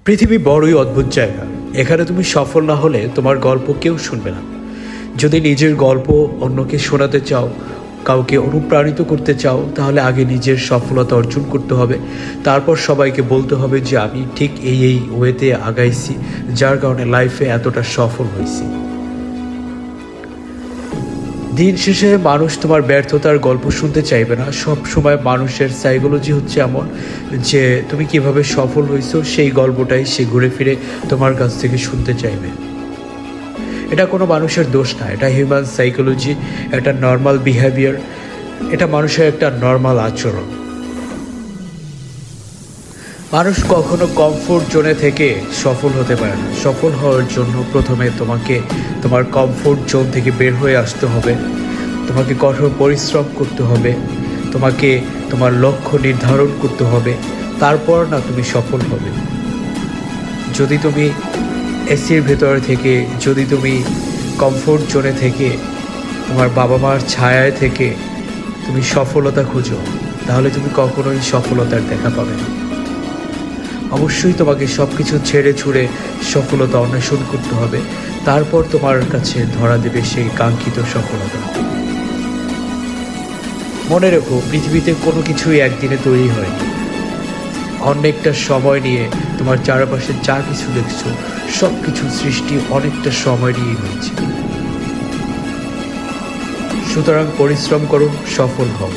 পৃথিবী বড়ই অদ্ভুত জায়গা। এখানে তুমি সফল না হলে তোমার গল্প কেউ শুনবে না। যদি নিজের গল্প অন্যকে শোনাতে চাও, কাউকে অনুপ্রাণিত করতে চাও, তাহলে আগে নিজের সফলতা অর্জন করতে হবে। তারপর সবাইকে বলতে হবে যে আমি ঠিক এই ওয়েতে আগাইছি, যার কারণে লাইফে এতটা সফল হয়েছি। দিন শেষে মানুষ তোমার ব্যর্থতার গল্প শুনতে চাইবে না। সব সময় মানুষের সাইকোলজি হচ্ছে এমন যে তুমি কিভাবে সফল হয়েছো সেই গল্পটাই সে ঘুরে ফিরে তোমার কাছ থেকে শুনতে চাইবে। এটা কোনো মানুষের দোষ না, এটা হিউম্যান সাইকোলজি, একটা নর্মাল বিহেভিয়ার, এটা মানুষের একটা নর্মাল আচরণ। মানুষ কখনো কমফোর্ট জোনে থেকে সফল হতে পারে না। সফল হওয়ার জন্য প্রথমে তোমাকে তোমার কমফোর্ট জোন থেকে বের হয়ে আসতে হবে। তোমাকে কঠোর পরিশ্রম করতে হবে, তোমাকে তোমার লক্ষ্য নির্ধারণ করতে হবে, তারপর না তুমি সফল হবে। যদি তুমি এসির ভেতরে থেকে, যদি তুমি কমফোর্ট জোনে থেকে, তোমার বাবা মার ছায়ায় থেকে তুমি সফলতা খুঁজো, তাহলে তুমি কখনোই সফলতার দেখা পাবে না। অবশ্যই তোমাকে সব কিছু ছেড়ে ছুড়ে সফলতা অন্বেষণ করতে হবে, তারপর তোমার কাছে ধরা দেবে সেই কাঙ্ক্ষিত সফলতা। মনে রেখো, পৃথিবীতে কোনো কিছুই একদিনে তৈরি হয়নি। অনেকটা সময় নিয়ে তোমার চারপাশে যা কিছু দেখছো, সব কিছু সৃষ্টি অনেকটা সময় নিয়ে হয়েছে। সুতরাং পরিশ্রম করো, সফল হও।